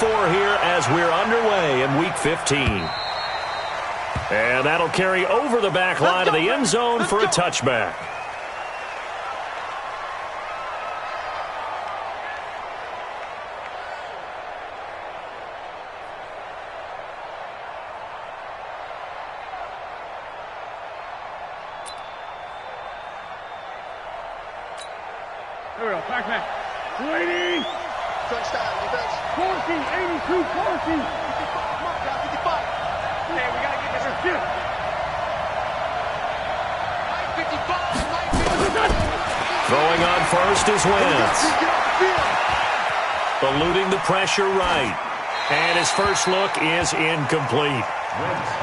4 here as we're underway in Week 15. And that'll carry over the back line of the end zone for a touchback. There we go, back. Waiting. Touchdown, defense. 40, 82, 40. 55, mark down, 55. Hey, we got to get this shit. 55, Throwing on first is Wentz. Eluding the pressure right. And his first look is incomplete.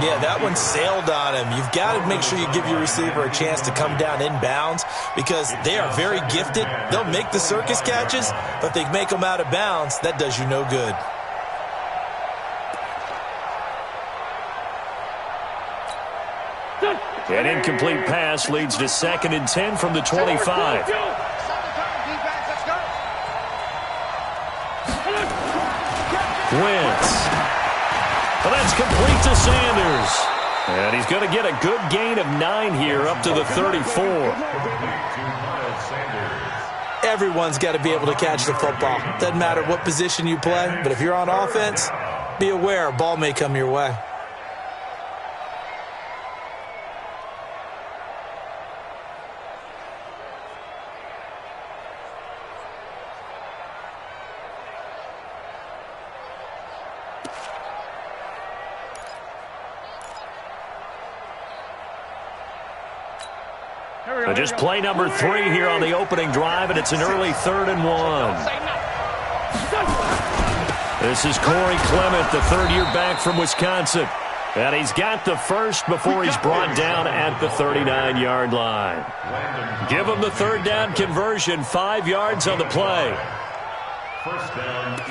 Yeah, that one sailed on him. You've got to make sure you give your receiver a chance to come down inbounds because they are very gifted. They'll make the circus catches, but if they make them out of bounds, that does you no good. An incomplete pass leads to 2nd and 10 from the 25. Wentz. Well, that's complete to Sanders. And he's going to get a good gain of 9 here up to the 34. Everyone's got to be able to catch the football. Doesn't matter what position you play, but if you're on offense, be aware a ball may come your way. Just play number 3 here on the opening drive, and it's an early 3rd and 1. This is Corey Clement, the third-year back from Wisconsin. And he's got the first before he's brought down at the 39-yard line. Give him the third down conversion, 5 yards on the play. First down,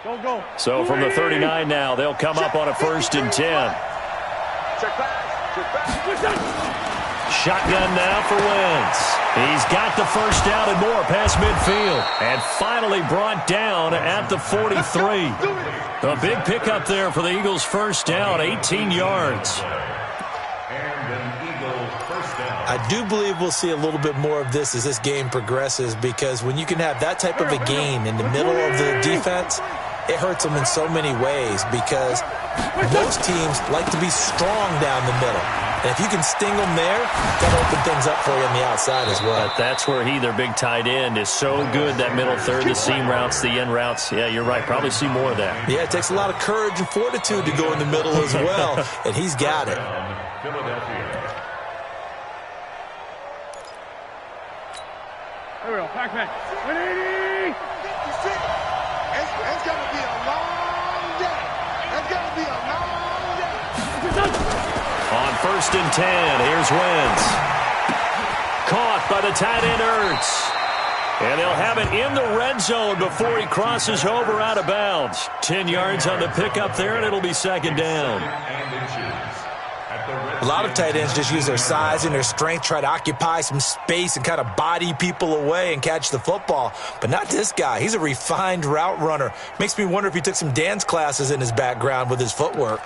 Eagles. Go. So from the 39 now, they'll come up on a 1st and 10. Check back. Shotgun now for Wentz. He's got the first down and more past midfield. And finally brought down at the 43. A big pickup there for the Eagles' first down, 18 yards. I do believe we'll see a little bit more of this as this game progresses because when you can have that type of a gain in the middle of the defense, it hurts them in so many ways because most teams like to be strong down the middle. And if you can sting them there, that'll open things up for you on the outside as well. But that's where their big tight end, is so good, that middle third, the seam routes, the end routes. Yeah, you're right. Probably see more of that. Yeah, it takes a lot of courage and fortitude to go in the middle as well, and he's got it. There we go, back. 180. It's going to be a long day. It's going to be a long day. On 1st and 10, here's Wentz. Caught by the tight end Ertz. And they'll have it in the red zone before he crosses over out of bounds. 10 yards on the pickup there, and it'll be 2nd down. A lot of tight ends just use their size and their strength, try to occupy some space and kind of body people away and catch the football. But not this guy. He's a refined route runner. Makes me wonder if he took some dance classes in his background with his footwork.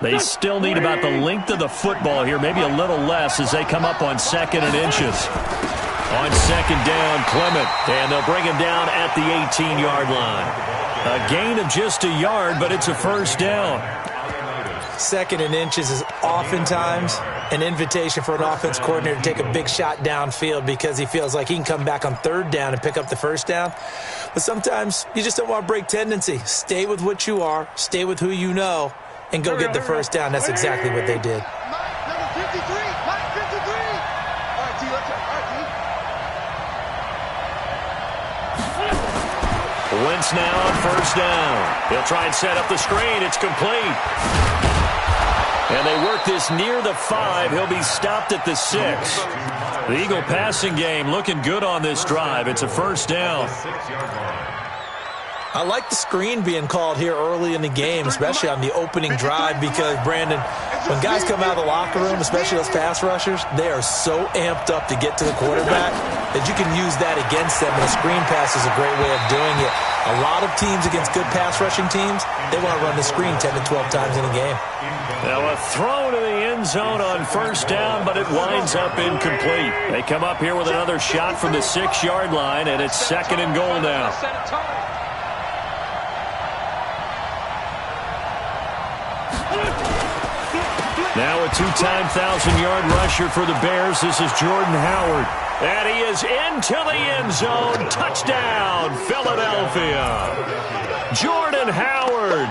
They still need about the length of the football here, maybe a little less as they come up on 2nd and inches. On 2nd down, Clement, and they'll bring him down at the 18-yard line. A gain of just a yard, but it's a first down. 2nd and inches is oftentimes an invitation for an offense coordinator to take a big shot downfield because he feels like he can come back on 3rd down and pick up the first down. But sometimes you just don't want to break tendency. Stay with what you are, stay with who you know, and go get the first down. That's exactly what they did. Number 53. Mike 53. All right, T, let's go. All right, T. Wentz now on 1st down. He'll try and set up the screen. It's complete. And they work this near the 5. He'll be stopped at the 6. The Eagle passing game looking good on this drive. It's a first down. I like the screen being called here early in the game, especially on the opening drive, because, Brandon, when guys come out of the locker room, especially those pass rushers, they are so amped up to get to the quarterback that you can use that against them, and a screen pass is a great way of doing it. A lot of teams against good pass rushing teams, they want to run the screen 10 to 12 times in a game. Now a throw to the end zone on first down, but it winds up incomplete. They come up here with another shot from the 6-yard line, and it's 2nd and goal now. Now a 2-time 1,000-yard rusher for the Bears. This is Jordan Howard. And he is into the end zone. Touchdown, Philadelphia. Jordan Howard,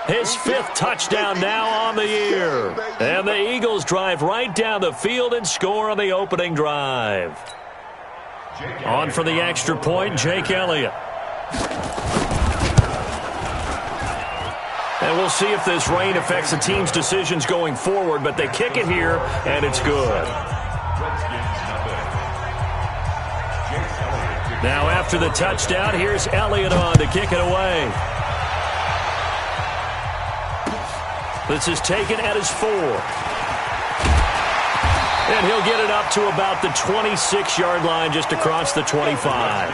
his 5th touchdown now on the year. And the Eagles drive right down the field and score on the opening drive. On for the extra point, Jake Elliott. And we'll see if this rain affects the team's decisions going forward, but they kick it here, and it's good. Now after the touchdown, here's Elliott on to kick it away. This is taken at his 4. And he'll get it up to about the 26-yard line, just across the 25.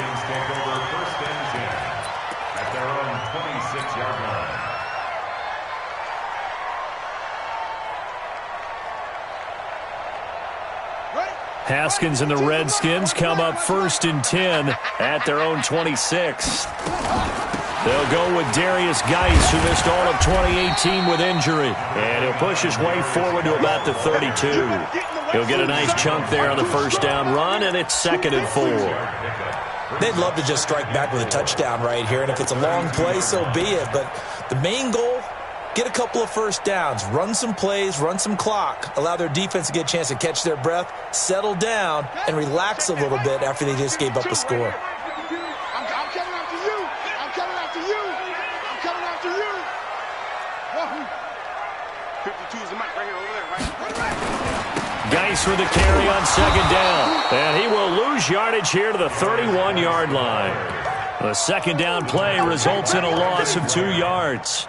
Haskins and the Redskins come up 1st and 10 at their own 26. They'll go with Darius Geis, who missed all of 2018 with injury. And he'll push his way forward to about the 32. He'll get a nice chunk there on the first down run, and it's 2nd and 4. They'd love to just strike back with a touchdown right here, and if it's a long play, so be it. But the main goal, get a couple of first downs, run some plays, run some clock, allow their defense to get a chance to catch their breath, settle down, and relax a little bit after they just gave up a score. I'm coming after you. I'm coming after you. I'm coming after you. 52 is the mic right here over there, right? Geis with the carry on 2nd down. And he will lose yardage here to the 31-yard line. The 2nd down play results in a loss of 2 yards.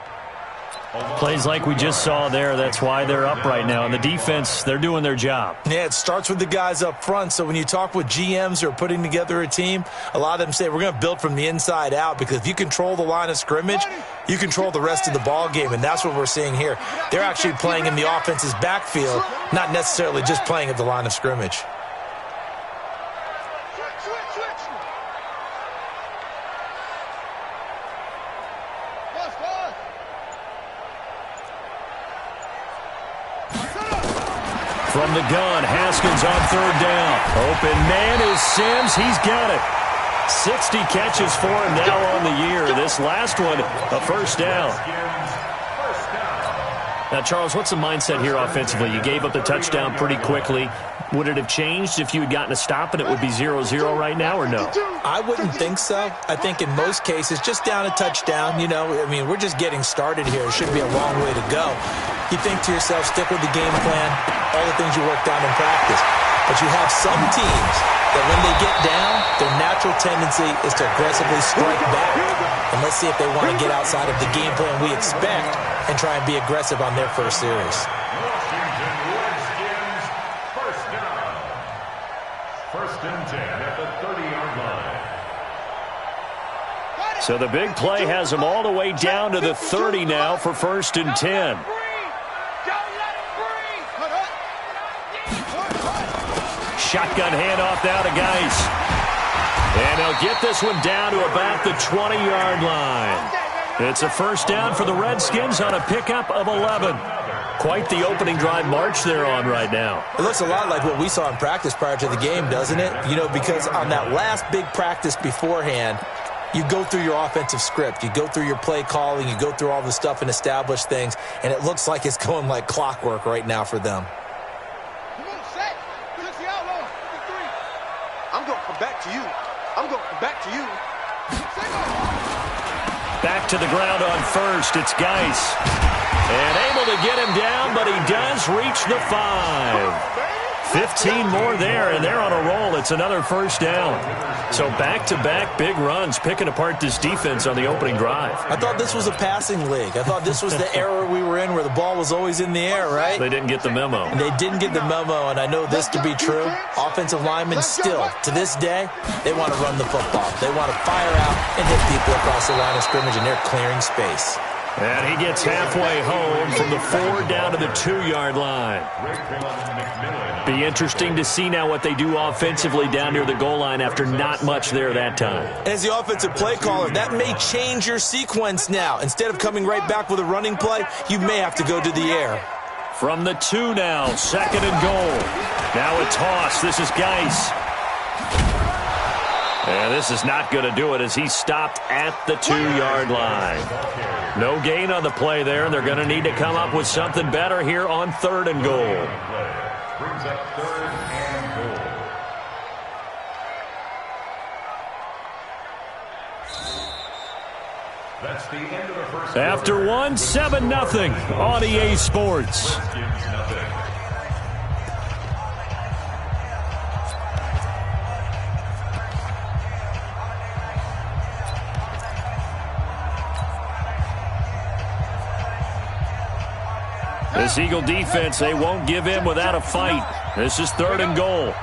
Plays like we just saw there, that's why they're up right now. And the defense, they're doing their job. Yeah, it starts with the guys up front. So when you talk with GMs who are putting together a team, a lot of them say we're going to build from the inside out, because if you control the line of scrimmage, you control the rest of the ball game, and that's what we're seeing here. They're actually playing in the offense's backfield, not necessarily just playing at the line of scrimmage. From the gun, Haskins on 3rd down. Open man is Sims. He's got it. 60 catches for him now on the year. This last one, a first down. Now, Charles, what's the mindset here offensively? You gave up the touchdown pretty quickly. Would it have changed if you had gotten a stop and it would be 0-0 right now, or no? I wouldn't think so. I think in most cases, just down a touchdown, you know, I mean, we're just getting started here. It shouldn't be a long way to go. You think to yourself, stick with the game plan, all the things you worked out in practice. But you have some teams that when they get down, their natural tendency is to aggressively strike back. And let's see if they want to get outside of the game plan we expect and try and be aggressive on their first series. First and 10 at the 30-yard line. So the big play has them all the way down to the 30 now for 1st and 10. Shotgun handoff now to Geis. And they'll get this one down to about the 20-yard line. It's a first down for the Redskins on a pickup of 11. Quite the opening drive march they're on right now. It looks a lot like what we saw in practice prior to the game, doesn't it? You know, because on that last big practice beforehand, you go through your offensive script. You go through your play calling. You go through all the stuff and establish things. And it looks like it's going like clockwork right now for them. I'm going to come back to you. I'm going to come back to you. Back to the ground on first. It's Geis. And able to get him down, but he does reach the 5. 15 more there, and they're on a roll It's another first down. So back-to-back big runs, picking apart this defense on the opening drive. I thought this was a passing league. I thought this was the era we were in where the ball was always in the air, right? They didn't get the memo. And they didn't get the memo, and I know this to be true. Offensive linemen still, to this day, they want to run the football. They want to fire out and hit people across the line of scrimmage, and they're clearing space. And he gets halfway home from the 4 down to the 2-yard line. Be interesting to see now what they do offensively down near the goal line after not much there that time. As the offensive play caller, that may change your sequence now. Instead of coming right back with a running play, you may have to go to the air. From the 2 now, 2nd and goal. Now a toss. This is Geis. And this is not going to do it as he stopped at the 2-yard line. No gain on the play there, and they're going to need to come up with something better here on 3rd and goal. Brings up 3rd and goal. That's the end of the first. After one, 7-0 on EA Sports. This Eagle defense, they won't give in without a fight. This is 3rd and goal.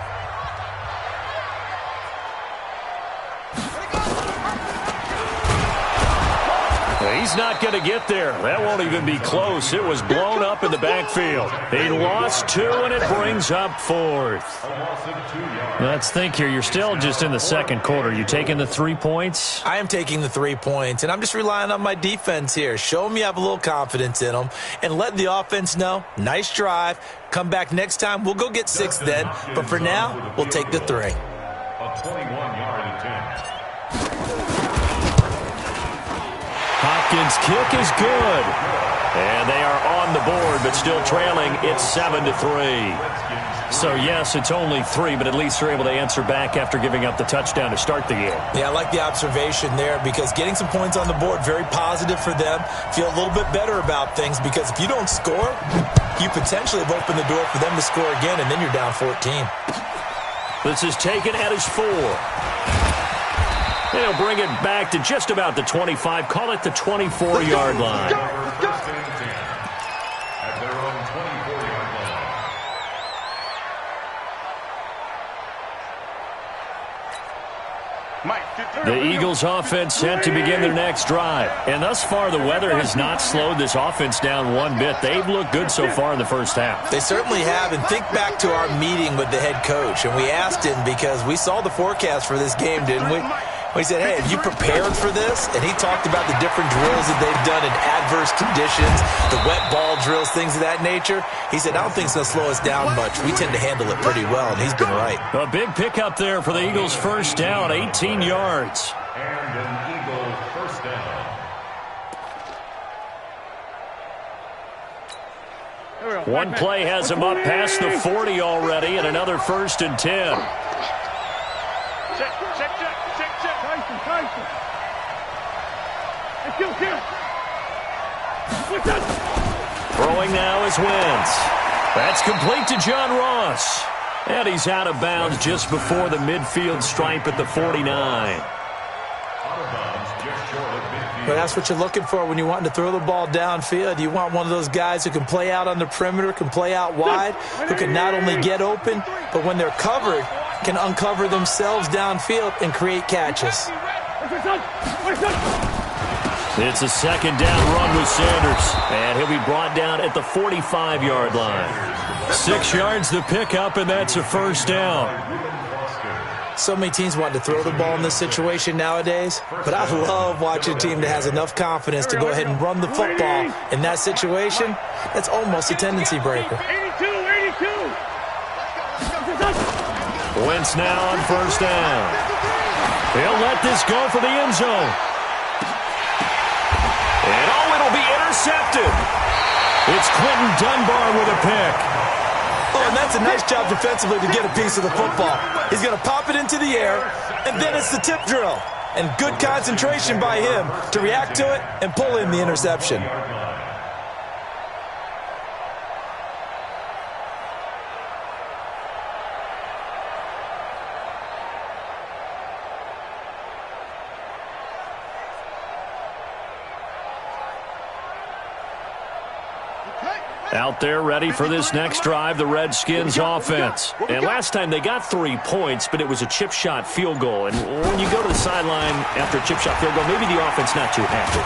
He's not going to get there. That won't even be close. It was blown up in the backfield. He lost 2, and it brings up 4th. Let's think here. You're still just in the 2nd quarter. You taking the 3 points? I am taking the 3 points, and I'm just relying on my defense here. Show them you have a little confidence in them, and let the offense know, nice drive. Come back next time. We'll go get 6 then, but for now, we'll take the 3. A 21-yard attempt. Hopkins' kick is good. And they are on the board, but still trailing. It's 7-3. So, yes, it's only 3, but at least they're able to answer back after giving up the touchdown to start the year. Yeah, I like the observation there because getting some points on the board, very positive for them. Feel a little bit better about things because if you don't score, you potentially have opened the door for them to score again, and then you're down 14. This is taken at his 4. They'll bring it back to just about the 25. Call it the 24-yard line. First and 10 at their own 24-yard line. The Eagles offense set to begin their next drive. And thus far, the weather has not slowed this offense down one bit. They've looked good so far in the first half. They certainly have. And think back to our meeting with the head coach. And we asked him because we saw the forecast for this game, didn't we? We said, hey, have you prepared for this? And he talked about the different drills that they've done in adverse conditions, the wet ball drills, things of that nature. He said, I don't think it's going to slow us down much. We tend to handle it pretty well, and he's been right. A big pickup there for the Eagles' first down, 18 yards. And an Eagle first down. One play has him up past the 40 already, and another 1st and 10. Throwing now is Wentz. That's complete to John Ross. And he's out of bounds just before the midfield stripe at the 49. But that's what you're looking for when you're wanting to throw the ball downfield. You want one of those guys who can play out on the perimeter, can play out wide, who can not only get open, but when they're covered, can uncover themselves downfield and create catches. It's a 2nd down run with Sanders. And he'll be brought down at the 45-yard line. 6 yards the pickup, and that's a first down. So many teams want to throw the ball in this situation nowadays, but I love watching a team that has enough confidence to go ahead and run the football in that situation. That's almost a tendency breaker. 82. Wentz now on first down. He'll let this go for the end zone. And it'll be intercepted. It's Quentin Dunbar with a pick. Oh, and that's a nice job defensively to get a piece of the football. He's going to pop it into the air, and then it's the tip drill. And good concentration by him to react to it and pull in the interception. Out there ready for this next drive, the Redskins offense. And last time they got 3 points, but it was a chip shot field goal. And when you go to the sideline after a chip shot field goal, maybe the offense not too happy.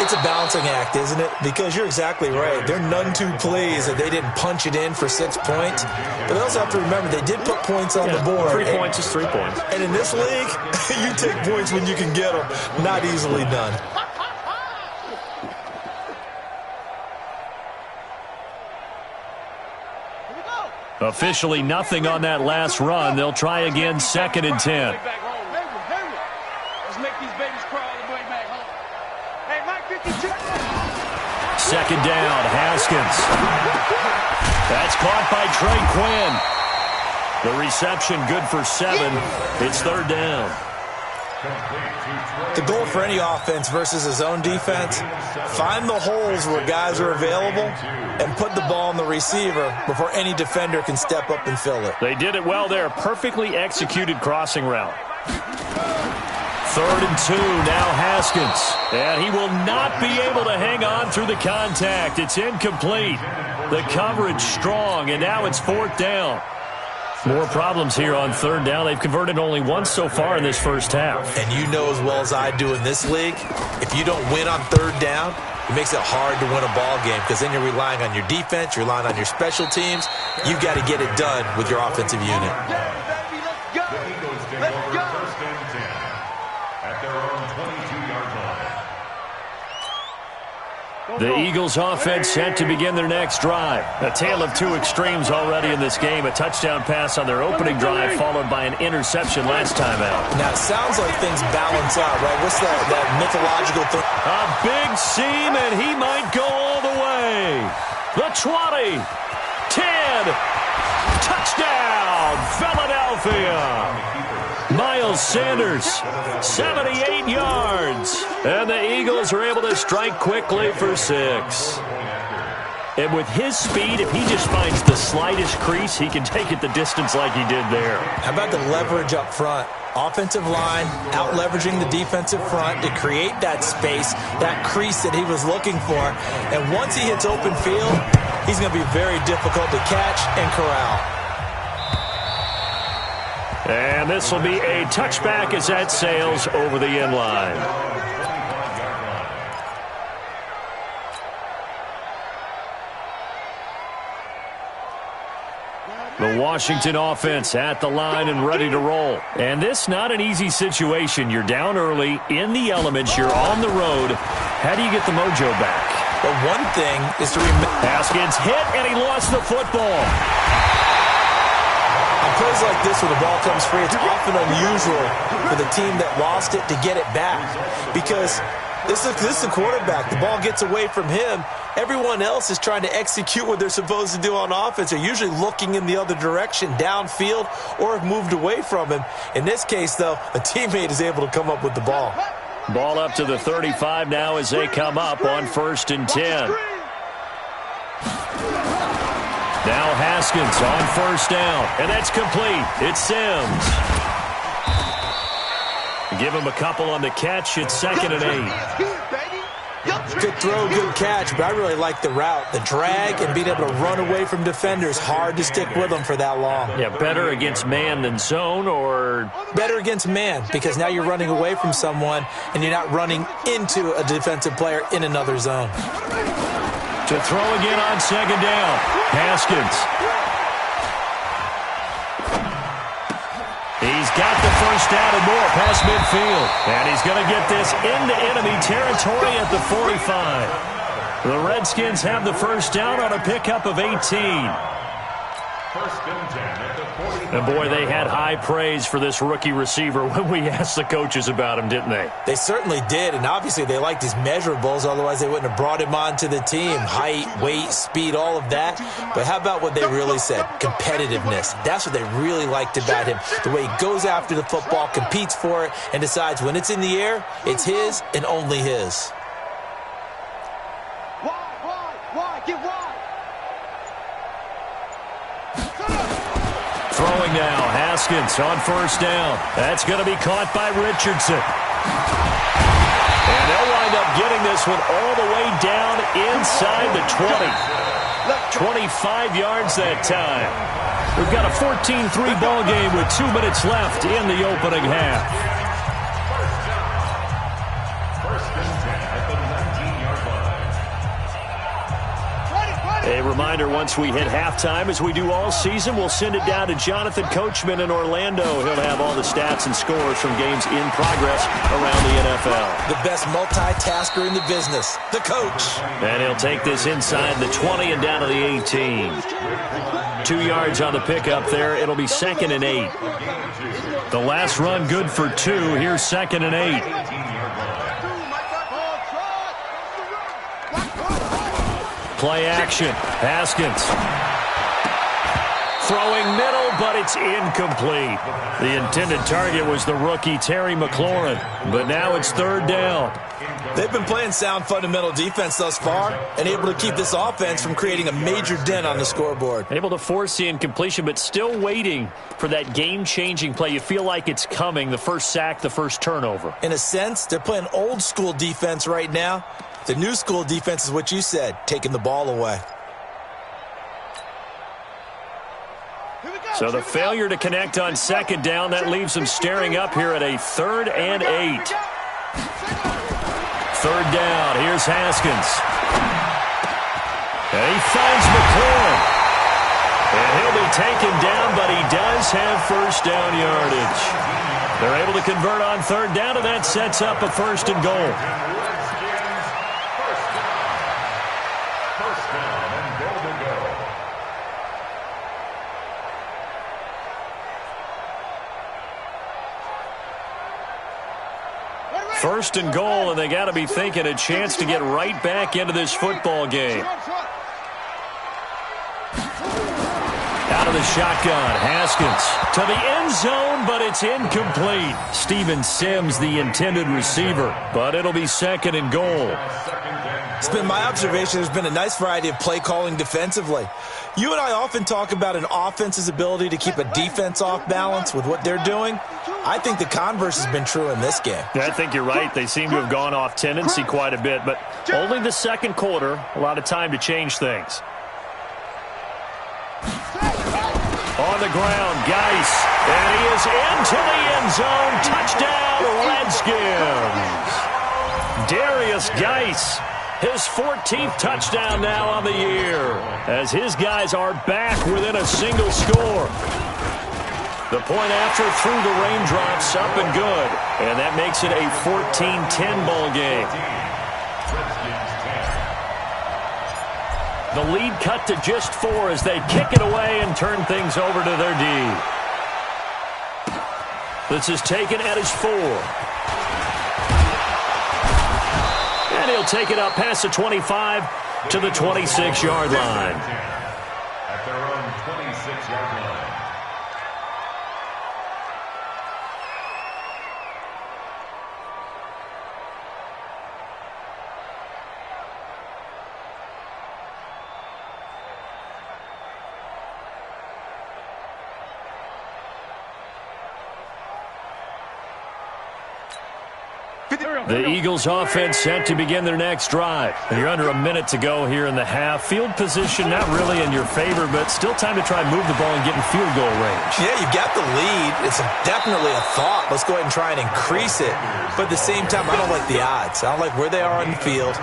It's a balancing act, isn't it? Because you're exactly right. They're none too pleased that they didn't punch it in for 6 points. But they also have to remember they did put points on the board. 3 points is 3 points. And in this league, you take points when you can get them. Not easily done. Officially nothing on that last run. They'll try again, 2nd and 10. Let's make these babies cry all the way back home. Hey, Mike 52. 2nd down, Haskins. That's caught by Trey Quinn. The reception good for 7. It's 3rd down. The goal for any offense versus his own defense, find the holes where guys are available and put the ball on the receiver before any defender can step up and fill it. They did it well there. Perfectly executed crossing route. 3rd and 2, now Haskins. And he will not be able to hang on through the contact. It's incomplete. The coverage strong, and now it's 4th down. More problems here on 3rd down. They've converted only once so far in this first half. And you know as well as I do in this league, if you don't win on 3rd down, it makes it hard to win a ball game because then you're relying on your defense, you're relying on your special teams. You've got to get it done with your offensive unit. The Eagles take over 1st and 10 at their own 22-yard line. The Eagles offense set to begin their next drive. A tale of 2 extremes already in this game. A touchdown pass on their opening drive followed by an interception last time out. Now, it sounds like things balance out, right? What's that mythological thing? A big seam, and he might go all the way. The 20, 10, touchdown, Philadelphia. Miles Sanders, 78 yards. And the Eagles are able to strike quickly for 6. And with his speed, if he just finds the slightest crease, he can take it the distance like he did there. How about the leverage up front? Offensive line out-leveraging the defensive front to create that space, that crease that he was looking for. And once he hits open field, he's going to be very difficult to catch and corral. And this will be a touchback as that sails over the end line. The Washington offense at the line and ready to roll. And this not an easy situation. You're down early, in the elements, you're on the road. How do you get the mojo back? But one thing is to remember. Haskins hit, and he lost the football. On plays like this where the ball comes free, it's often unusual for the team that lost it to get it back. Because this is the quarterback. The ball gets away from him. Everyone else is trying to execute what they're supposed to do on offense. They're usually looking in the other direction, downfield, or have moved away from him. In this case, though, a teammate is able to come up with the ball. Ball up to the 35 now as they come up on 1st and 10. Now Haskins on 1st down, and that's complete. It's Sims. Give him a couple on the catch. It's 2nd and 8. Good throw, good catch, but I really like the route. The drag and being able to run away from defenders, hard to stick with them for that long. Yeah, better against man than zone, or? Better against man, because now you're running away from someone and you're not running into a defensive player in another zone. To throw again on 2nd down. Haskins. He's got the 1st down and more past midfield. And he's going to get this into enemy territory at the 45. The Redskins have the 1st down on a pickup of 18. 1st and 10 at the 45. And boy, they had high praise for this rookie receiver when we asked the coaches about him, didn't they? They certainly did, and obviously they liked his measurables, otherwise they wouldn't have brought him onto the team. Height, weight, speed, all of that. But how about what they really said? Competitiveness. That's what they really liked about him. The way he goes after the football, competes for it, and decides when it's in the air, it's his and only his. Wide, get wide. Throwing now, Haskins on 1st down. That's going to be caught by Richardson. And they'll wind up getting this one all the way down inside the 20. 25 yards that time. We've got a 14-3 ball game with 2 minutes left in the opening half. A reminder, once we hit halftime, as we do all season, we'll send it down to Jonathan Coachman in Orlando. He'll have all the stats and scores from games in progress around the NFL. The best multitasker in the business, the coach. And he'll take this inside the 20 and down to the 18. 2 yards on the pickup there. It'll be 2nd and 8. The last run good for 2. Here's 2nd and 8. Play action. Haskins. Throwing middle, but it's incomplete. The intended target was the rookie Terry McLaurin, but now it's 3rd down. They've been playing sound fundamental defense thus far and able to keep this offense from creating a major dent on the scoreboard. Able to force the incompletion, but still waiting for that game-changing play. You feel like it's coming, the first sack, the first turnover. In a sense, they're playing old-school defense right now. The new school defense is what you said, taking the ball away. So the failure to connect on 2nd down, that leaves them staring up here at a 3rd and 8. 3rd down, here's Haskins. And he finds McLaurin. And he'll be taken down, but he does have first down yardage. They're able to convert on 3rd down, and that sets up a 1st and goal. First and goal, and they got to be thinking a chance to get right back into this football game. Out of the shotgun, Haskins to the end zone, but it's incomplete. Steven Sims, the intended receiver, but it'll be 2nd and goal. It's been my observation there's been a nice variety of play calling defensively. You and I often talk about an offense's ability to keep a defense off balance with what they're doing. I think the converse has been true in this game. I think you're right. They seem to have gone off tendency quite a bit, but only the 2nd quarter, a lot of time to change things. On the ground, Geis, and he is into the end zone. Touchdown, Redskins. Darius Geis, his 14th touchdown now on the year, as his guys are back within a single score. The point after through the raindrops, up and good, and that makes it a 14-10 ball game. The lead cut to just 4 as they kick it away and turn things over to their D. This is taken at his 4. And he'll take it up past the 25 to the 26-yard line. At their own 26-yard line. The Eagles offense set to begin their next drive. You're under a minute to go here in the half. Field position not really in your favor, but still time to try and move the ball and get in field goal range. Yeah, you got the lead. It's definitely a thought. Let's go ahead and try and increase it. But at the same time, I don't like the odds. I don't like where they are on the field.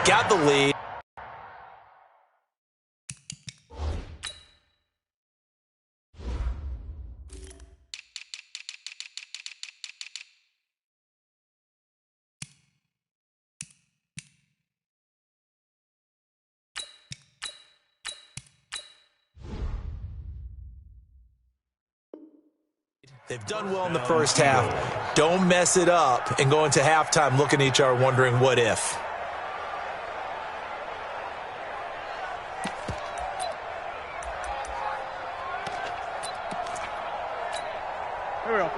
Got the lead. They've done well in the first half. Don't mess it up and go into halftime looking at each other wondering what if.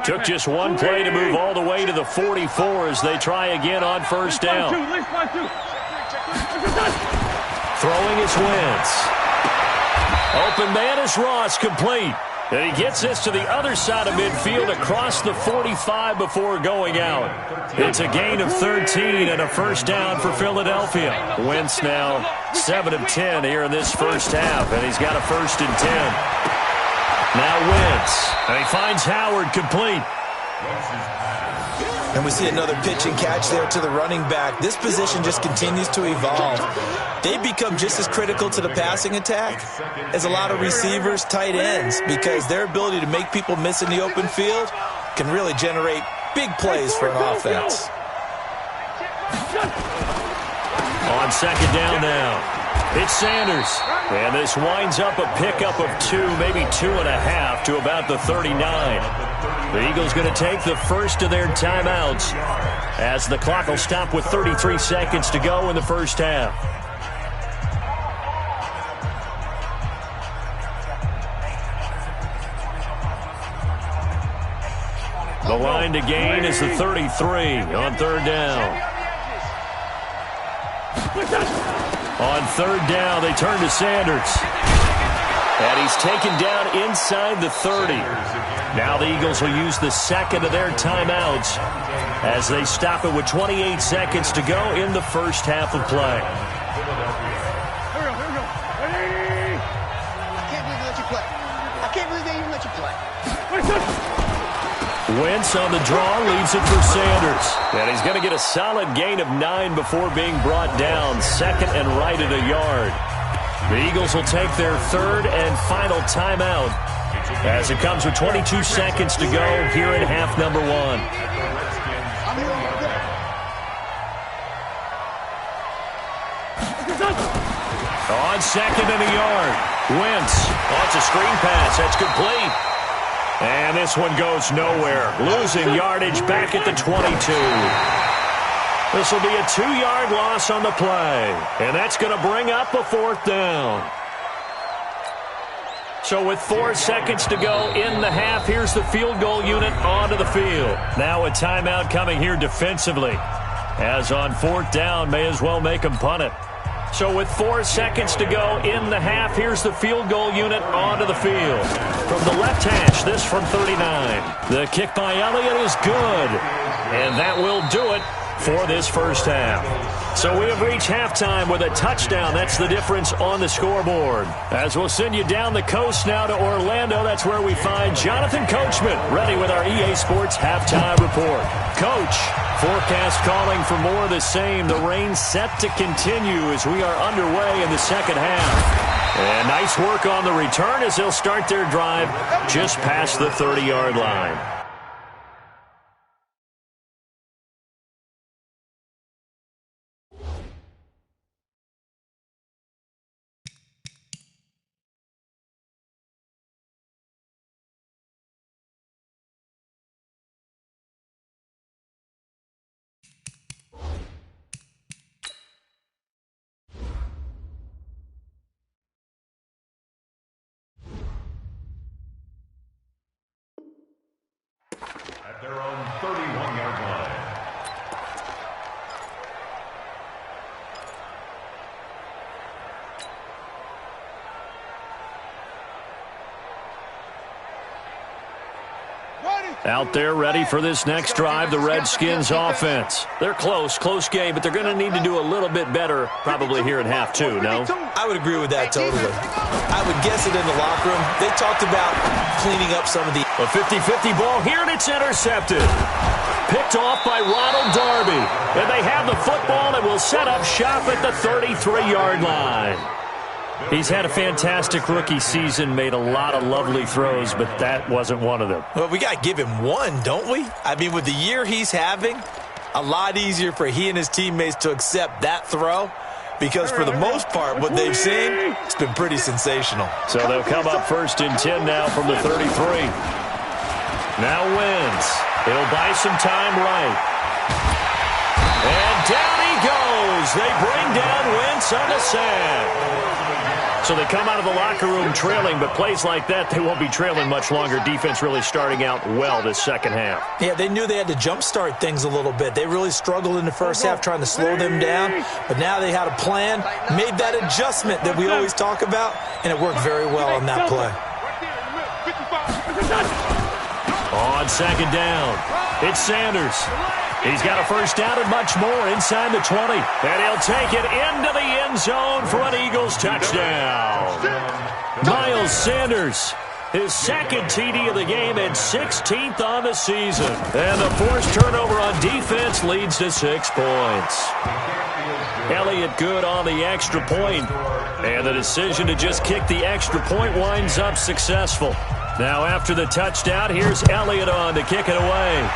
Took just one play to move all the way to the 44 as they try again on first down. Throwing his Wentz. Open man is Ross, complete. And he gets this to the other side of midfield across the 45 before going out. It's a gain of 13 and a first down for Philadelphia. Wentz now 7 of 10 here in this first half, and he's got a 1st and 10. Now Wentz, and he finds Howard complete. And we see another pitch and catch there to the running back. This position just continues to evolve. They become just as critical to the passing attack as a lot of receivers, tight ends, because their ability to make people miss in the open field can really generate big plays for an offense. On second down now, it's Sanders. And this winds up a pickup of 2, maybe 2.5 to about the 39. The Eagles going to take the first of their timeouts as the clock will stop with 33 seconds to go in the first half. The line to gain is the 33 on third down. On third down, they turn to Sanders. And he's taken down inside the 30. Now the Eagles will use the second of their timeouts as they stop it with 28 seconds to go in the first half of play. Here we go. I can't believe they let you play. I can't believe they even let you play. Wentz on the draw leaves it for Sanders. And he's going to get a solid gain of 9 before being brought down. Second and right at a yard. The Eagles will take their third and final timeout as it comes with 22 seconds to go here in half number 1. On second and a yard. Wentz. Oh, it's a screen pass. That's complete. And this one goes nowhere. Losing yardage back at the 22. This will be a 2-yard loss on the play. And that's going to bring up a 4th down. So with 4 seconds to go in the half, here's the field goal unit onto the field. Now a timeout coming here defensively. As on 4th down, may as well make them punt it. So with 4 seconds to go in the half, here's the field goal unit onto the field. From the left hash, this from 39. The kick by Elliott is good. And that will do it for this first half. So we have reached halftime with a touchdown. That's the difference on the scoreboard. As we'll send you down the coast now to Orlando, that's where we find Jonathan Coachman ready with our EA Sports halftime report. Coach, forecast calling for more of the same. The rain set to continue as we are underway in the second half. And nice work on the return as they'll start their drive just past the 30-yard line. At their own 31-yard line. Out there ready for this next drive, the Redskins offense. They're close game, but they're going to need to do a little bit better probably here in half 2, no? I would agree with that totally. I would guess it in the locker room. They talked about cleaning up some of the... A 50-50 ball here, and it's intercepted. Picked off by Ronald Darby. And they have the football and will set up shop at the 33-yard line. He's had a fantastic rookie season, made a lot of lovely throws, but that wasn't one of them. Well, we got to give him one, don't we? I mean, with the year he's having, a lot easier for he and his teammates to accept that throw because for the most part, what they've seen, it's been pretty sensational. So they'll come up 1st and 10 now from the 33. Now Wentz. He'll buy some time right. And down he goes. They bring down Wentz on the sack. So they come out of the locker room trailing, but plays like that, they won't be trailing much longer. Defense really starting out well this second half. Yeah, they knew they had to jumpstart things a little bit. They really struggled in the first half trying to slow them down, but now they had a plan, made that adjustment that we always talk about, and it worked very well on that play. second down. It's Sanders. He's got a first down and much more inside the 20. And he'll take it into the end zone for an Eagles touchdown. Miles Sanders, his second TD of the game and 16th on the season. And the forced turnover on defense leads to 6 points. Elliott good on the extra point. And the decision to just kick the extra point winds up successful. Now after the touchdown, here's Elliott on to kick it away.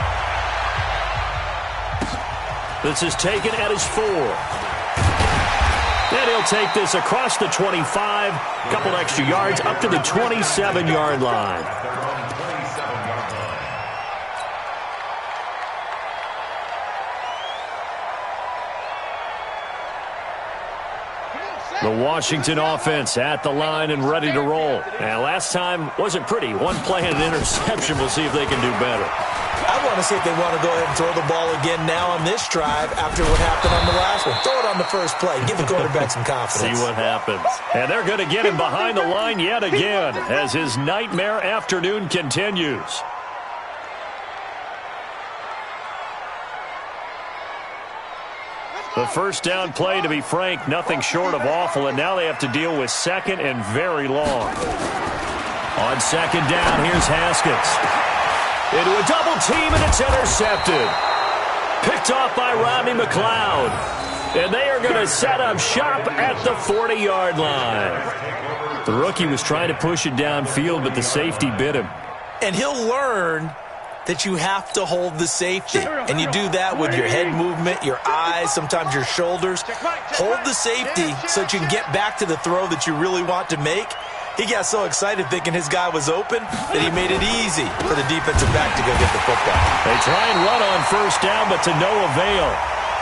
This is taken at his 4. And he'll take this across the 25, a couple extra yards up to the 27-yard line. The Washington offense at the line and ready to roll. And last time wasn't pretty. One play and an interception. We'll see if they can do better. I want to see if they want to go ahead and throw the ball again now on this drive after what happened on the last one. Throw it on the first play. Give the quarterback some confidence. See what happens. And they're going to get him behind the line yet again as his nightmare afternoon continues. The first down play, to be frank, nothing short of awful, and now they have to deal with second and very long. On second down, here's Haskins. Into a double team, and it's intercepted. Picked off by Rodney McLeod. And they are going to set up shop at the 40-yard line. The rookie was trying to push it downfield, but the safety bit him. And he'll learn that you have to hold the safety. And you do that with your head movement, your eyes, sometimes your shoulders. Hold the safety so that you can get back to the throw that you really want to make. He got so excited thinking his guy was open that he made it easy for the defensive back to go get the football. They try and run on first down, but to no avail.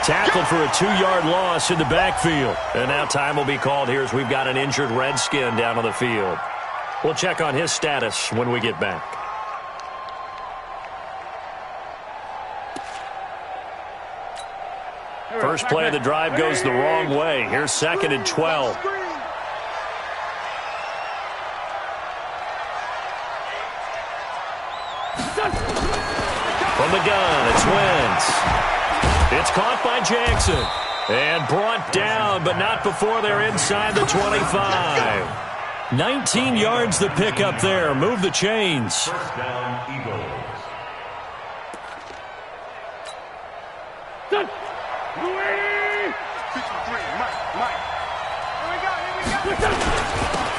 Tackled for a 2-yard loss in the backfield. And now time will be called here as we've got an injured Redskin down on the field. We'll check on his status when we get back. First play of the drive goes the wrong way. Here's second and 12. From the gun, it's Wentz. It's caught by Jackson. And brought down, but not before they're inside the 25. 19 yards the pick up there. Move the chains. First down, Eagles.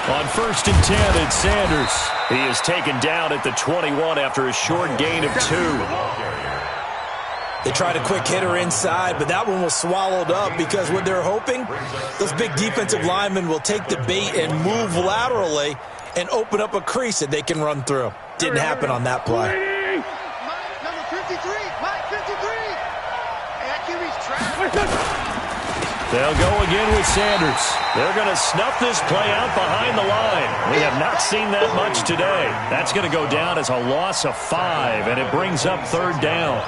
On first and 10, it's Sanders. He is taken down at the 21 after a short gain of 2. They tried a quick hitter inside, but that one was swallowed up because what they're hoping, those big defensive linemen will take the bait and move laterally and open up a crease that they can run through. Didn't happen on that play. Number 53, Mike 53. Hey, that QB's trash. They'll go again with Sanders. They're going to snuff this play out behind the line. We have not seen that much today. That's going to go down as a loss of 5, and it brings up third down.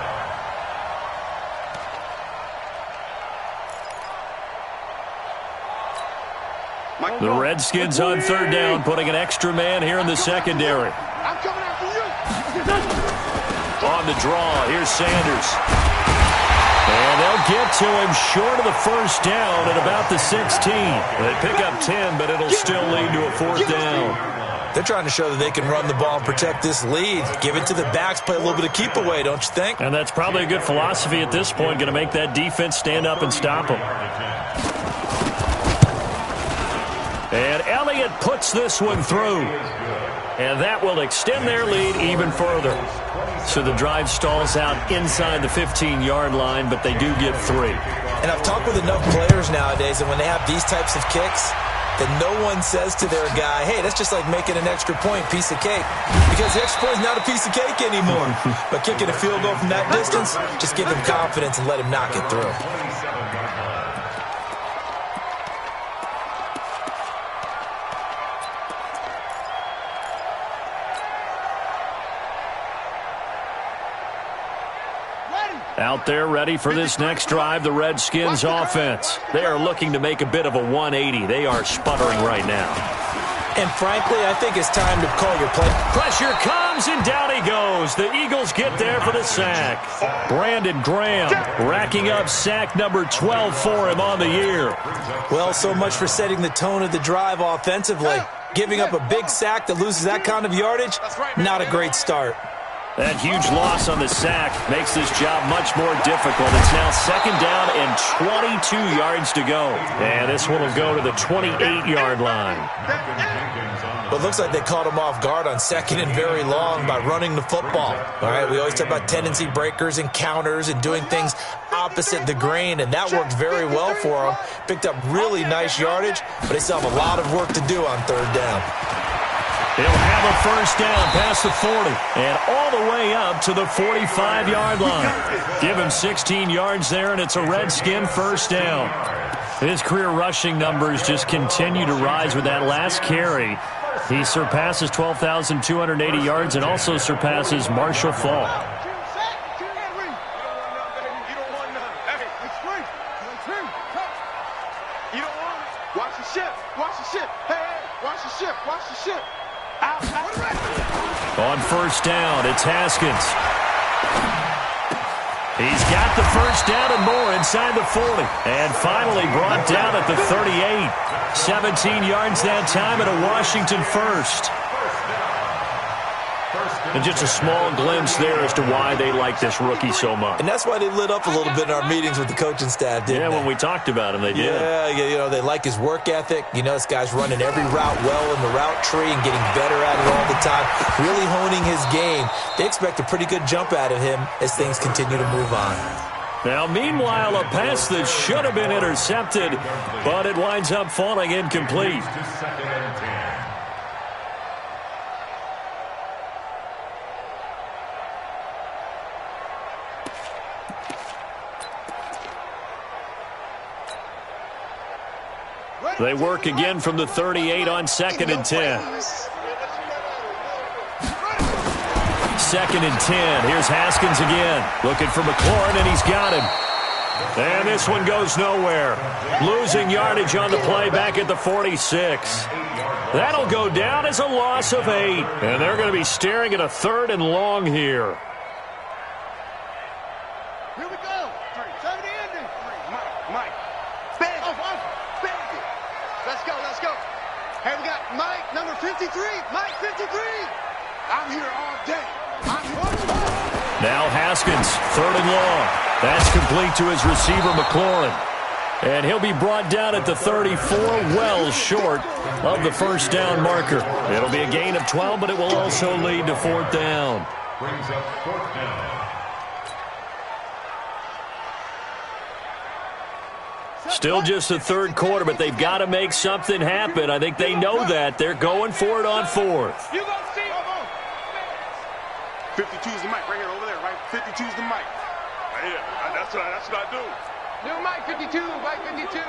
The Redskins on third down, putting an extra man here in the secondary. I'm coming after you. On the draw, here's Sanders. And they'll get to him short of the first down at about the 16. They pick up 10, but it'll still lead to a fourth down. They're trying to show that they can run the ball and protect this lead. Give it to the backs, play a little bit of keep away, don't you think? And that's probably a good philosophy at this point, going to make that defense stand up and stop them. And Elliott puts this one through. And that will extend their lead even further. So the drive stalls out inside the 15-yard line, but they do get 3. And I've talked with enough players nowadays, and when they have these types of kicks, that no one says to their guy, hey, that's just like making an extra point, piece of cake. Because the extra point is not a piece of cake anymore. But kicking a field goal from that distance, just give him confidence and let him knock it through. Out there ready for this next drive, the Redskins offense. They are looking to make a bit of a 180. They are sputtering right now. And frankly, I think it's time to call your play. Pressure comes. arms, and down he goes. The Eagles get there for the sack. Brandon Graham racking up sack number 12 for him on the year. Well, so much for setting the tone of the drive offensively. Giving up a big sack that loses that kind of yardage, not a great start. That huge loss on the sack makes this job much more difficult. It's now second down and 22 yards to go. And this one will go to the 28-yard line. Well, it looks like they caught him off guard on second and very long by running the football. All right, we always talk about tendency breakers and counters and doing things opposite the grain, and that worked very well for them. Picked up really nice yardage, but they still have a lot of work to do on third down. He'll have a first down past the 40 and all the way up to the 45-yard line. Give him 16 yards there, and it's a Redskin first down. His career rushing numbers just continue to rise with that last carry. He surpasses 12,280 yards and also surpasses Marshall Faulk. Watch the ship. Watch the ship. Hey, watch the ship. Watch the ship. Out. On first down, it's Haskins. He's got the first down and more inside the 40. And finally brought down at the 38. 17 yards that time and a Washington first. And just a small glimpse there as to why they like this rookie so much. And that's why they lit up a little bit in our meetings with the coaching staff, didn't they? When we talked about him, they did. Yeah, you know, they like his work ethic. You know, this guy's running every route well in the route tree and getting better at it all the time, really honing his game. They expect a pretty good jump out of him as things continue to move on. Now, meanwhile, a pass that should have been intercepted, but it winds up falling incomplete. They work again from the 38 on 2nd and 10. 2nd and 10. Here's Haskins again. Looking for McLaurin, and he's got him. And this one goes nowhere. Losing yardage on the play back at the 46. That'll go down as a loss of 8. And they're going to be staring at a 3rd and long here. Here we go. 70 ending. Mike. Let's go. Hey, we got Mike, number 53. Mike, 53. I'm here all day. Now Haskins, 3rd and long. That's complete to his receiver, McLaurin. And he'll be brought down at the 34, well short of the first down marker. It'll be a gain of 12, but it will also lead to 4th down. Brings up 4th down. Still just the 3rd quarter, but they've got to make something happen. I think they know that. They're going for it on 4th. You go see. 52's the mic right here over there, right? 52's the mic. Right here. That's what I do. New Mike 52, Mike 52.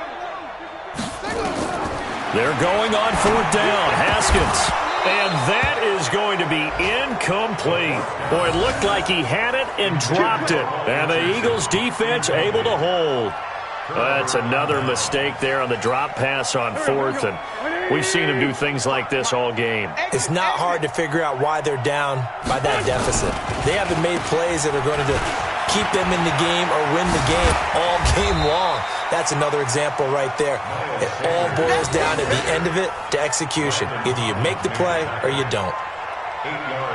They're going on 4th down. Haskins. And that is going to be incomplete. Boy, it looked like he had it and dropped it. And the Eagles defense able to hold. That's another mistake there on the drop pass on 4th, and we've seen him do things like this all game. It's not hard to figure out why they're down by that deficit. They haven't made plays that are going to keep them in the game or win the game all game long. That's another example right there. It all boils down at the end of it to execution. Either you make the play or you don't.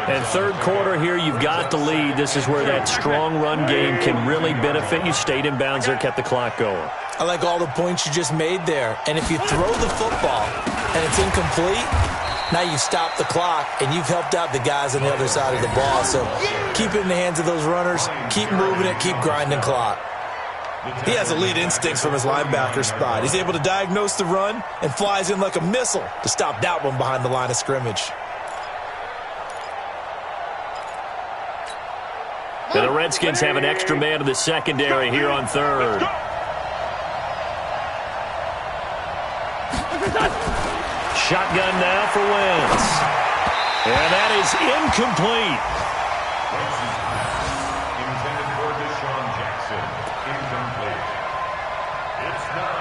And 3rd quarter here, you've got the lead. This is where that strong run game can really benefit you. Stayed in bounds there, kept the clock going. I like all the points you just made there. And if you throw the football and it's incomplete, now you stop the clock and you've helped out the guys on the other side of the ball. So keep it in the hands of those runners. Keep moving it. Keep grinding clock. He has elite instincts from his linebacker spot. He's able to diagnose the run and flies in like a missile to stop that one behind the line of scrimmage. And the Redskins have an extra man in the secondary here on 3rd. Shotgun now for Wentz. And that is incomplete. Intended for Deshaun Jackson. Incomplete. It's now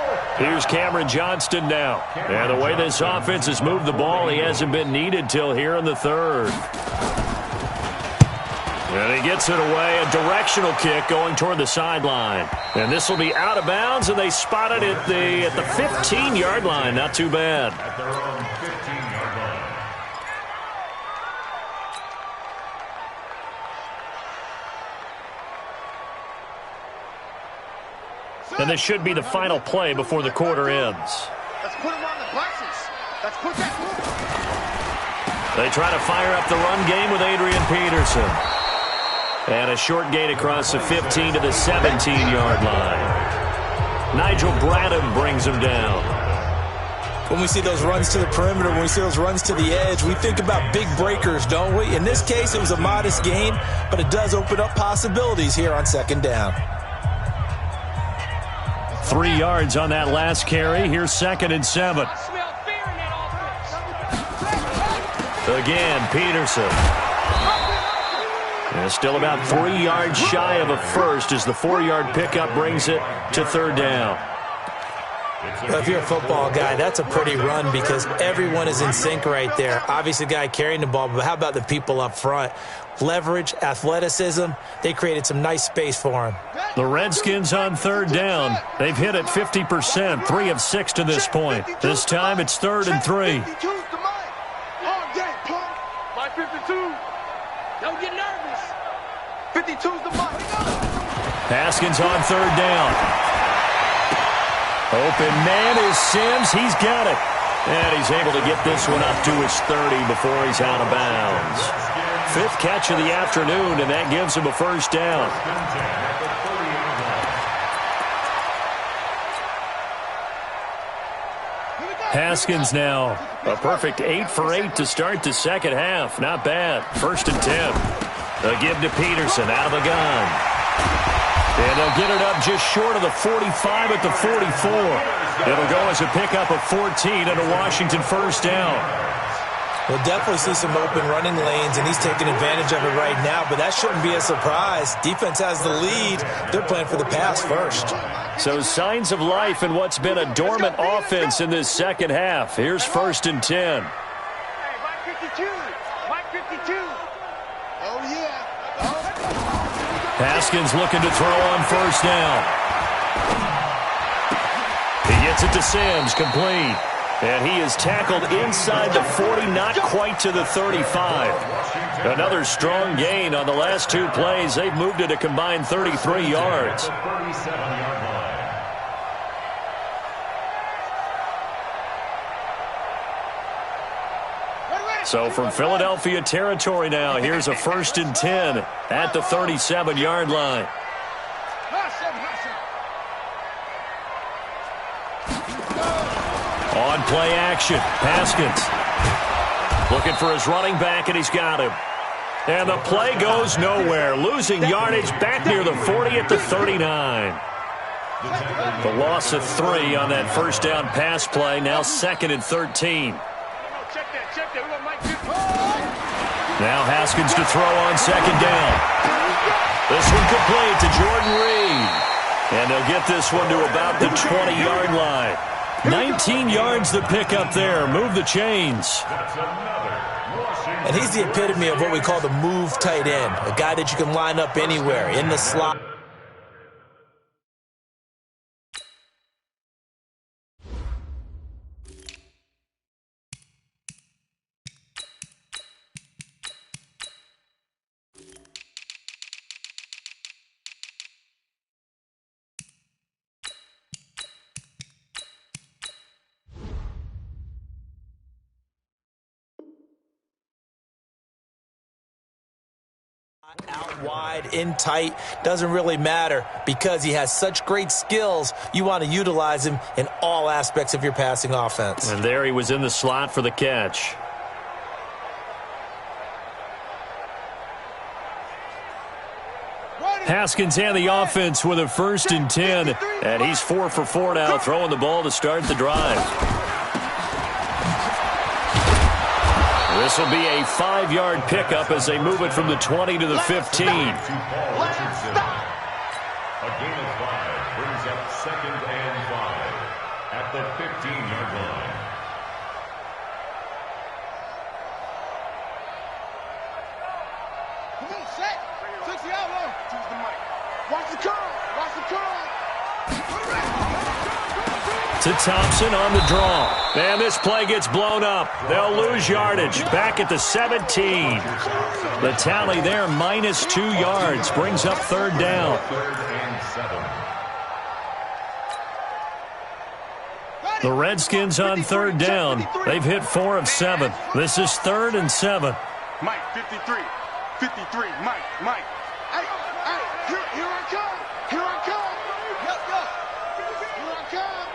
4th down. Here's Cameron Johnston now. And the way this offense has moved the ball, he hasn't been needed till here in the 3rd. And he gets it away, a directional kick going toward the sideline. And this will be out of bounds, and they spot it at the 15-yard line. Not too bad. At their own 15-yard line. And this should be the final play before the quarter ends. Let's put him on the buses. Let's put that. They try to fire up the run game with Adrian Peterson. And a short gain across the 15 to the 17-yard line. Nigel Bradham brings him down. When we see those runs to the perimeter, when we see those runs to the edge, we think about big breakers, don't we? In this case, it was a modest gain, but it does open up possibilities here on second down. 3 yards on that last carry. Here's 2nd and 7. I smell fear in that offense. Again, Peterson. And still about 3 yards shy of a first as the 4-yard pickup brings it to third down. Well, if you're a football guy, that's a pretty run because everyone is in sync right there. Obviously, the guy carrying the ball, but how about the people up front? Leverage, athleticism, they created some nice space for him. The Redskins on third down. They've hit it 50%, 3 of 6 to this point. This time it's 3rd and 3. My 52. Don't get nervous. 52's the mark. Haskins on third down. Open man is Sims. He's got it. And he's able to get this one up to his 30 before he's out of bounds. 5th catch of the afternoon, and that gives him a first down. Haskins now a perfect 8 for 8 to start the second half. Not bad. 1st and 10. They'll give to Peterson out of the gun. And they'll get it up just short of the 45 at the 44. It'll go as a pickup of 14 and a Washington first down. We'll definitely see some open running lanes, and he's taking advantage of it right now, but that shouldn't be a surprise. Defense has the lead. They're playing for the pass first. So signs of life in what's been a dormant offense in this second half. Here's 1st and 10. Hey, Mike 52. Mike 52. Oh, yeah. Haskins looking to throw on first down. He gets it to Sims, complete. And he is tackled inside the 40, not quite to the 35. Another strong gain on the last 2 plays. They've moved it a combined 33 yards. So from Philadelphia territory now, here's a 1st and 10 at the 37-yard line. On play action, Haskins looking for his running back, and he's got him. And the play goes nowhere, losing yardage back near the 40 at the 39. The loss of 3 on that first down pass play, now 2nd and 13. Check that. We got Mike 50. Now Haskins to throw on second down. This one complete to Jordan Reed. And they'll get this one to about the 20-yard line. 19 yards to pick up there. Move the chains. And he's the epitome of what we call the move tight end, a guy that you can line up anywhere, in the slot. Out wide, in tight, doesn't really matter because he has such great skills. You want to utilize him in all aspects of your passing offense. And there he was in the slot for the catch. Haskins and the offense with a 1st and 10. And he's 4 for 4 now, throwing the ball to start the drive. This will be a 5-yard pickup as they move it from the 20 to the 15. A gain of 5 brings up 2nd and 5 at the 15-yard line. Come on, set. Watch the curl. Watch the curl. To Thompson on the draw. And this play gets blown up. They'll lose yardage. Back at the 17. The tally there, -2 yards. Brings up third down. The Redskins on third down. They've hit 4 of 7. This is 3rd and 7. Mike, 53. 53. Mike. Hey, here I come. Here I come. Yep. Here I come.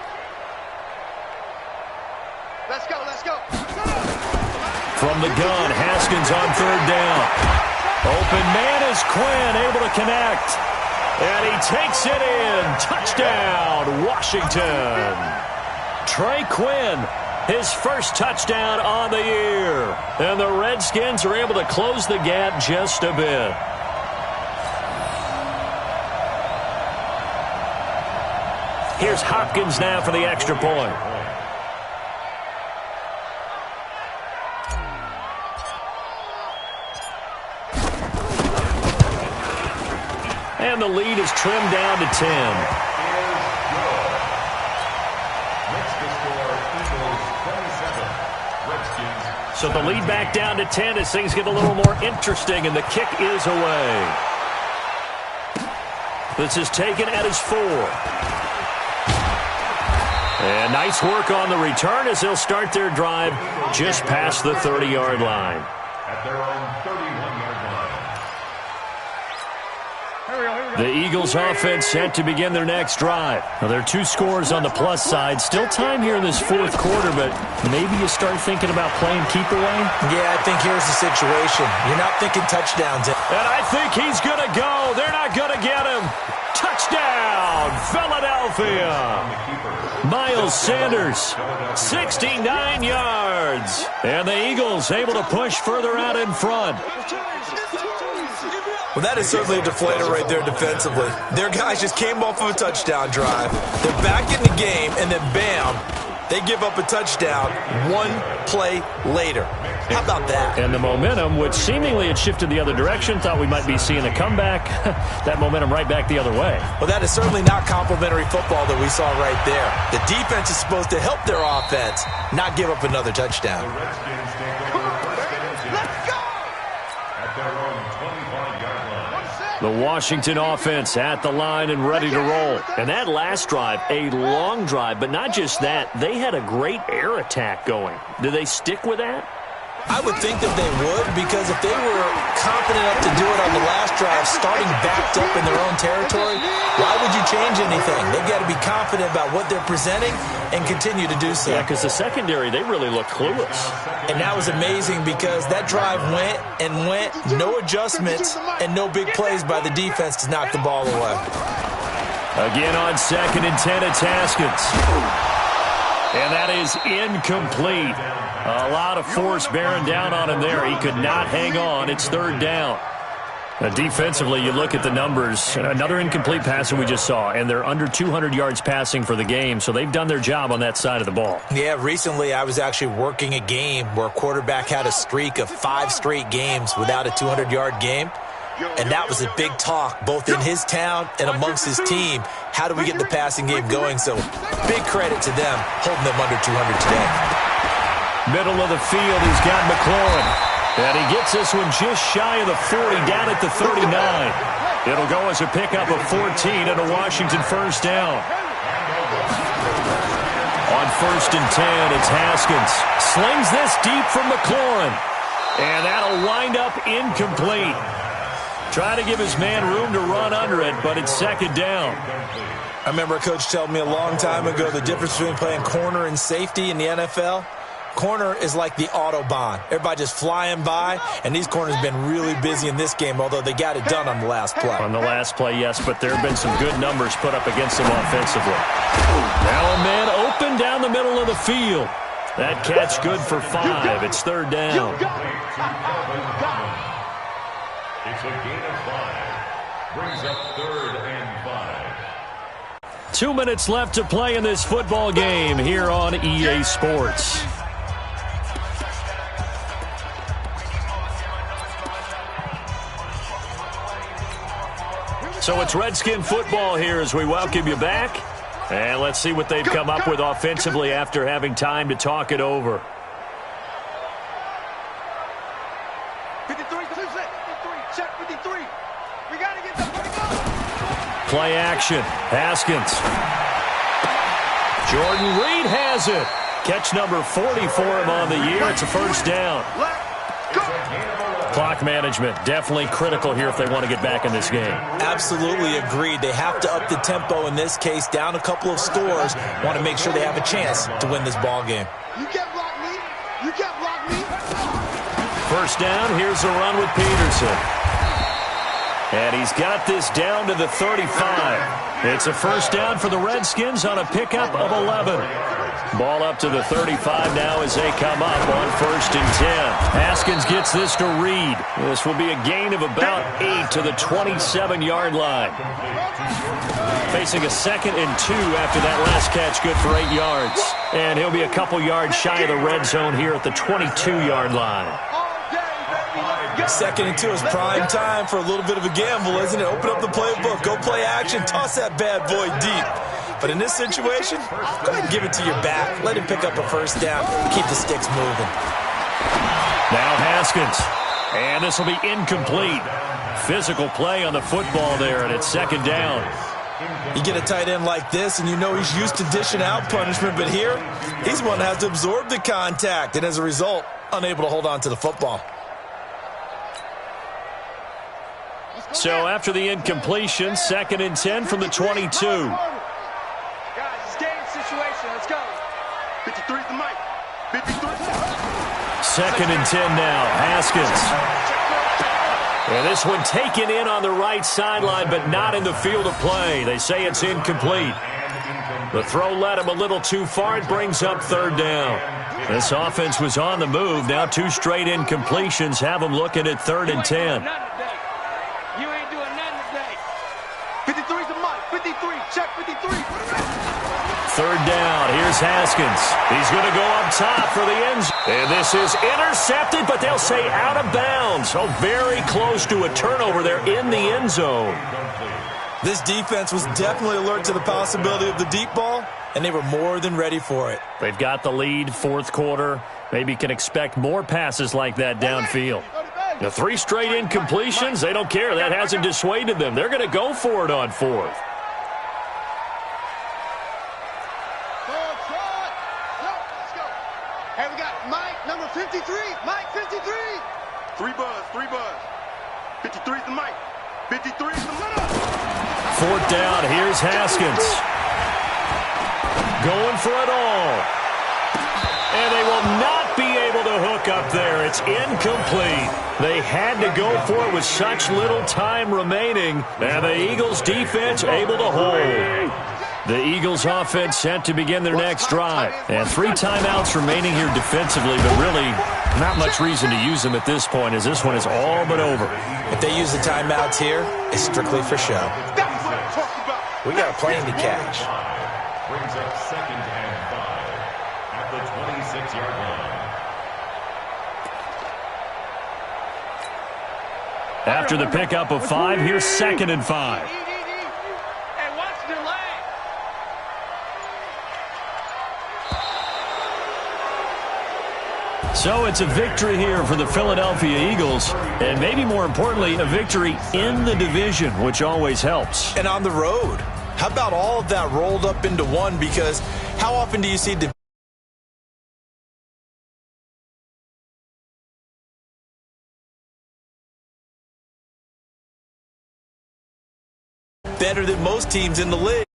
Let's go. From the gun, Haskins on third down. Open man is Quinn, able to connect. And he takes it in. Touchdown, Washington. Trey Quinn, his first touchdown on the year. And the Redskins are able to close the gap just a bit. Here's Hopkins now for the extra point. And the lead is trimmed down to 10. So the lead back down to 10 as things get a little more interesting, and the kick is away. This is taken at his 4. And nice work on the return as they'll start their drive just past the 30-yard line. At their own 31-yard line. The Eagles offense set to begin their next drive. Now, there are 2 scores on the plus side. Still time here in this 4th quarter, but maybe you start thinking about playing keep away? Yeah, I think here's the situation. You're not thinking touchdowns. And I think he's going to go. They're not going to get him. Touchdown, Philadelphia. Miles Sanders, 69 yards. And the Eagles able to push further out in front. Well, that is certainly a deflator right there defensively. Their guys just came off of a touchdown drive. They're back in the game, and then bam, they give up a touchdown 1 play later. How about that? And the momentum, which seemingly had shifted the other direction, thought we might be seeing a comeback. That momentum right back the other way. Well, that is certainly not complimentary football that we saw right there. The defense is supposed to help their offense, not give up another touchdown. The Redskins take over first and 10. Let's go. At their own 25-yard line. The Washington offense at the line and ready to roll. And that last drive, a long drive, but not just that. They had a great air attack going. Do they stick with that? I would think that they would, because if they were confident enough to do it on the last drive, starting backed up in their own territory, why would you change anything? They've got to be confident about what they're presenting and continue to do so. Yeah, because the secondary, they really look clueless. And that was amazing because that drive went, no adjustments, and no big plays by the defense to knock the ball away. Again on 2nd and 10, it's Haskins. And that is incomplete. A lot of force bearing down on him there. He could not hang on. It's 3rd down. Defensively, you look at the numbers. Another incomplete pass that we just saw, and they're under 200 yards passing for the game, so they've done their job on that side of the ball. Yeah, recently I was actually working a game where a quarterback had a streak of 5 straight games without a 200-yard game. And that was a big talk, both in his town and amongst his team. How do we get the passing game going? So big credit to them holding them under 200 today. Middle of the field, he's got McLaurin. And he gets this one just shy of the 40, down at the 39. It'll go as a pickup of 14 and a Washington first down. On 1st and 10, it's Haskins. Slings this deep from McLaurin. And that'll wind up incomplete. Trying to give his man room to run under it, but it's 2nd down. I remember a coach telling me a long time ago the difference between playing corner and safety in the NFL. Corner is like the Autobahn. Everybody just flying by, and these corners have been really busy in this game, although they got it done on the last play. On the last play, yes, but there have been some good numbers put up against them offensively. Now a man open down the middle of the field. That catch good for 5. It's 3rd down. It's a gain of 5. Brings up 3rd and 5. 2 minutes left to play in this football game here on EA Sports. So it's Redskin football here as we welcome you back. And let's see what they've come up with offensively after having time to talk it over. 53, check 53. We got to get the ball. Play action. Haskins. Jordan Reed has it. Catch number 40 for him on the year. It's a first down. Clock management, definitely critical here if they want to get back in this game. Absolutely agreed. They have to up the tempo in this case, down a couple of scores. Want to make sure they have a chance to win this ball game. You can't block me. You can't block me. First down, here's a run with Peterson. And he's got this down to the 35. It's a first down for the Redskins on a pickup of 11. Ball up to the 35 now as they come up on 1st and 10. Haskins gets this to Reed. This will be a gain of about 8 to the 27-yard line. Facing a 2nd and 2 after that last catch, good for 8 yards. And he'll be a couple yards shy of the red zone here at the 22-yard line. 2nd and 2 is prime time for a little bit of a gamble, isn't it? Open up the playbook, go play action, toss that bad boy deep. But in this situation, go ahead and give it to your back. Let him pick up a first down. Keep the sticks moving. Now Haskins. And this will be incomplete. Physical play on the football there, and it's 2nd down. You get a tight end like this, and you know he's used to dishing out punishment, but here, he's one that has to absorb the contact, and as a result, unable to hold on to the football. So after the incompletion, 2nd and 10 from the 22. Guys, it's game situation. Let's go. 53's the mic. 53. 2nd and 10 now. Haskins. And this one taken in on the right sideline, but not in the field of play. They say it's incomplete. The throw led him a little too far. It brings up 3rd down. This offense was on the move. Now 2 straight incompletions have them looking at 3rd and 10. You ain't doing nothing today. 53's the mic. 53. Check 53. 3rd down. Here's Haskins. He's going to go up top for the end zone. And this is intercepted, but they'll say out of bounds. So very close to a turnover there in the end zone. This defense was definitely alert to the possibility of the deep ball, and they were more than ready for it. They've got the lead, 4th quarter. Maybe can expect more passes like that downfield. The 3 straight incompletions, they don't care. That hasn't dissuaded them. They're going to go for it on 4th. Hey, we got Mike, number 53. Mike, 53. 3 buzz. 53's the mic. 53's the mic. 4th down, here's Haskins. Going for it all. And they will not be able to hook up there. It's incomplete. They had to go for it with such little time remaining. And the Eagles defense able to hold. The Eagles offense set to begin their next drive. And 3 timeouts remaining here defensively, but really not much reason to use them at this point as this one is all but over. If they use the timeouts here, it's strictly for show. That's what I'm talking about. We got a plane to catch. Brings up 2nd and 5 at the 26-yard line. After the pickup of 5, here's 2nd and 5. Hey, watch the leg. So it's a victory here for the Philadelphia Eagles, and maybe more importantly, a victory in the division, which always helps. And on the road. How about all of that rolled up into one? Because how often do you see better than most teams in the league?